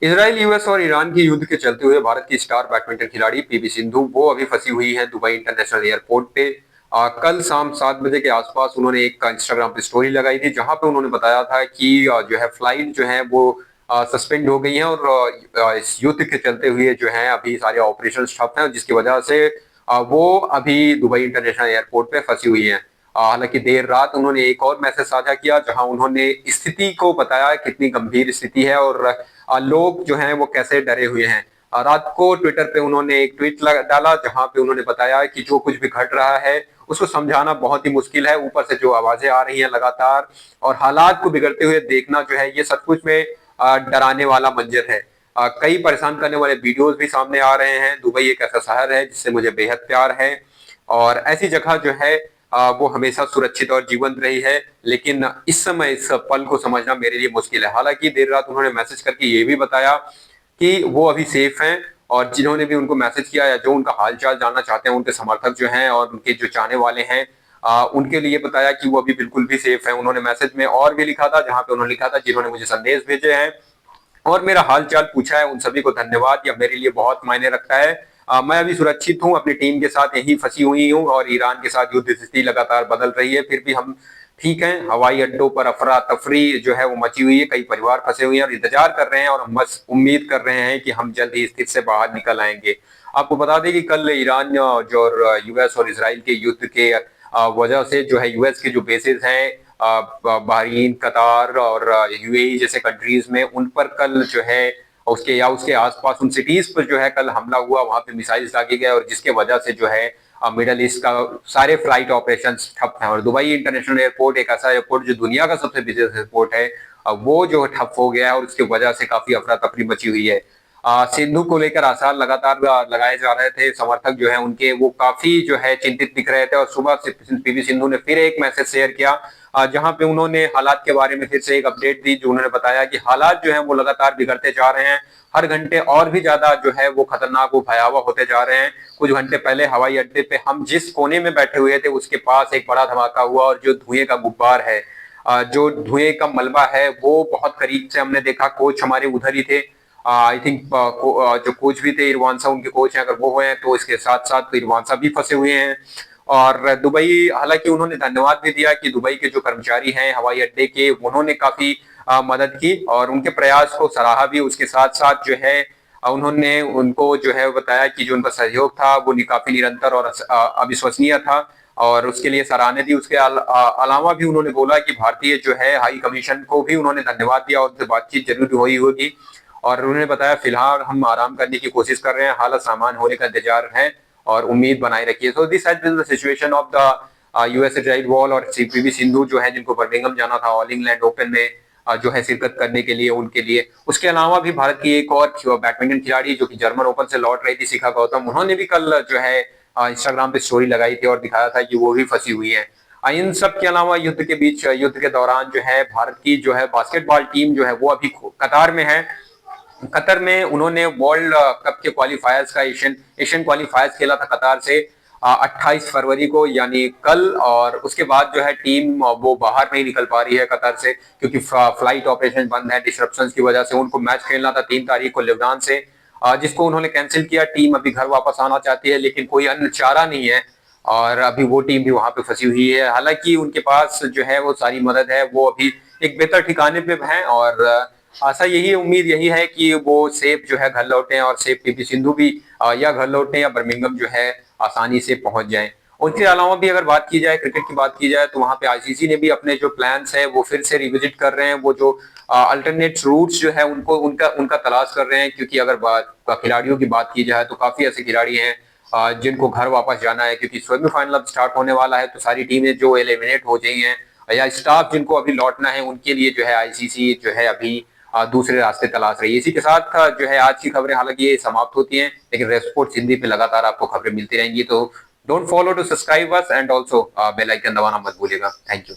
Israel, US और Iran के युद्ध के चलते हुए भारत की स्टार बैडमिंटन खिलाड़ी पीवी सिंधु वो अभी फंसी हुई है दुबई इंटरनेशनल एयरपोर्ट पे। कल शाम 7 बजे के आसपास उन्होंने एक इंस्टाग्राम पे स्टोरी लगाई थी जहां पे उन्होंने बताया था कि जो है फ्लाइट जो है वो सस्पेंड हो गई है और इस युद्ध के चलते हुए जो है अभी सारे ऑपरेशन ठप हैं जिसकी वजह से वो अभी दुबई इंटरनेशनल एयरपोर्ट पे फंसी हुई है। हालांकि देर रात उन्होंने एक और मैसेज साझा किया जहां उन्होंने स्थिति को बताया कितनी गंभीर स्थिति है और लोग जो हैं वो कैसे डरे हुए हैं। रात को ट्विटर पे उन्होंने एक ट्वीट डाला जहां पे उन्होंने बताया कि जो कुछ भी घट रहा है उसको समझाना बहुत ही मुश्किल है, ऊपर से जो आवाजें आ रही हैं लगातार और हालात को बिगड़ते हुए देखना जो है ये सचमुच में डराने वाला मंजर है। कई परेशान करने वाले वीडियोस भी सामने आ रहे हैं। दुबई एक ऐसा शहर है जिससे मुझे बेहद प्यार है और ऐसी जगह जो है वो हमेशा सुरक्षित और जीवंत रही है, लेकिन इस समय इस पल को समझना मेरे लिए मुश्किल है। हालांकि देर रात उन्होंने मैसेज करके ये भी बताया कि वो अभी सेफ हैं और जिन्होंने भी उनको मैसेज किया या जो उनका हालचाल जानना चाहते हैं, उनके समर्थक जो हैं और उनके जो चाहने वाले हैं, उनके लिए बताया कि वो अभी बिल्कुल भी सेफ है। उन्होंने मैसेज में और भी लिखा था जहां पे उन्होंने लिखा था जिन्होंने मुझे संदेश भेजे हैं और मेरा हाल चाल पूछा है उन सभी को धन्यवाद, या मेरे लिए बहुत मायने रखता है। मैं अभी सुरक्षित हूँ, अपनी टीम के साथ यहीं फंसी हुई हूँ और ईरान के साथ युद्ध स्थिति लगातार बदल रही है, फिर भी हम ठीक हैं। हवाई अड्डों पर अफरा तफरी जो है वो मची हुई है, कई परिवार फंसे हुए हैं और इंतजार कर रहे हैं और हम बस उम्मीद कर रहे हैं कि हम जल्द ही स्थिति से बाहर निकल आएंगे। आपको बता दें कि कल ईरान जो यूएस और इसराइल के युद्ध के वजह से जो है यूएस के जो बेसिस हैं बहरीन, कतार और यूएई जैसे कंट्रीज में, उन पर कल जो है उसके या उसके आसपास उन सिटीज पर जो है कल हमला हुआ, वहां पे मिसाइल दागे गए और जिसके वजह से जो है मिडल ईस्ट का सारे फ्लाइट ऑपरेशन ठप हैं। और दुबई इंटरनेशनल एयरपोर्ट एक ऐसा एयरपोर्ट जो दुनिया का सबसे बिजिएस्ट एयरपोर्ट है, वो जो ठप हो गया है और उसकी वजह से काफी अफरा तफरी मची हुई है। सिंधु को लेकर आसार लगातार लगाए जा रहे थे, समर्थक जो है उनके वो काफी जो है चिंतित दिख रहे थे और सुबह से पीवी सिंधु ने फिर एक मैसेज शेयर किया जहां पे उन्होंने हालात के बारे में फिर से एक अपडेट दी, जो उन्होंने बताया कि हालात जो है वो लगातार बिगड़ते जा रहे हैं, हर घंटे और भी ज्यादा जो है वो खतरनाक वो भयावह होते जा रहे हैं। कुछ घंटे पहले हवाई अड्डे पे हम जिस कोने में बैठे हुए थे उसके पास एक बड़ा धमाका हुआ और जो धुएं का गुब्बार है, जो धुएं का मलबा है वो बहुत करीब से हमने देखा। कोच हमारे उधर ही थे, आई थिंक जो कोच भी थे इरवानसा उनके कोच हैं, अगर वो हैं तो इसके साथ साथ तो इरवानसा भी फंसे हुए हैं। और दुबई, हालांकि उन्होंने धन्यवाद भी दिया कि दुबई के जो कर्मचारी हैं हवाई अड्डे के, उन्होंने काफी मदद की और उनके प्रयास को सराहा भी। उसके साथ साथ जो है उन्होंने उनको जो है बताया कि जो उनका सहयोग था वो काफी निरंतर और अविश्वसनीय था और उसके लिए सराहना दी। उसके अलावा भी उन्होंने बोला कि भारतीय जो है हाई कमीशन को भी उन्होंने धन्यवाद दिया और उनसे बातचीत जरूर हुई होगी और उन्होंने बताया फिलहाल हम आराम करने की कोशिश कर रहे हैं, हालत सामान होने का इंतजार है और उम्मीद बनाए रखिए। So this has been the situation of the US Israel war और पीवी सिंधु जो है जिनको बर्मिंघम जाना था ऑल इंग्लैंड ओपन में जो है शिरकत करने के लिए, उनके लिए। उसके अलावा भी भारत की एक और बैडमिंटन खिलाड़ी जो कि जर्मन ओपन से लौट रही थी, शिखा गौतम, उन्होंने भी कल जो है इंस्टाग्राम पे स्टोरी लगाई थी और दिखाया था कि वो भी फंसी हुई है। इन सब के अलावा युद्ध के बीच, युद्ध के दौरान जो है भारत की जो है बास्केटबॉल टीम जो है वो अभी कतार में है। कतर में उन्होंने वर्ल्ड कप के क्वालिफायर्स का एशियन क्वालिफायर्स खेला था कतार से 28 फरवरी को, यानी कल। और उसके बाद जो है टीम वो बाहर नहीं निकल पा रही है कतर से क्योंकि फ्लाइट ऑपरेशन बंद है डिसरप्शन की वजह से। उनको मैच खेलना था 3 तारीख को लेबनान से, जिसको उन्होंने कैंसिल किया। टीम अभी घर वापस आना चाहती है लेकिन कोई अन्य चारा नहीं है और अभी वो टीम भी वहां पे फंसी हुई है। हालांकि उनके पास जो है वो सारी मदद है, वो अभी एक बेहतर ठिकाने पे है और आशा यही, उम्मीद यही है कि वो सेफ जो है घर लौटे और सेफ पीवी सिंधु भी या घर लौटे या बर्मिंघम जो है आसानी से पहुंच जाएं। उनके अलावा भी अगर बात की जाए, क्रिकेट की बात की जाए, तो वहां पे आईसीसी ने भी अपने जो प्लान्स है वो फिर से रिविजिट कर रहे हैं। वो जो अल्टरनेट रूट्स जो है उनको उनका उनका तलाश कर रहे हैं, क्योंकि अगर खिलाड़ियों की बात की जाए तो काफी ऐसे खिलाड़ी हैं जिनको घर वापस जाना है, क्योंकि सेमीफाइनल अब स्टार्ट होने वाला है। तो सारी टीमें जो एलिमिनेट हो गई हैं या स्टाफ जिनको अभी लौटना है, उनके लिए जो है आईसीसी जो है अभी दूसरे रास्ते तलाश रही है। इसी के साथ जो है आज की खबरें हालांकि ये समाप्त होती हैं, लेकिन रेड स्पोर्ट्स हिंदी पे लगातार आपको खबरें मिलती रहेंगी। तो don't follow to subscribe us and also bell icon दबाना मत भूलिएगा। Thank you.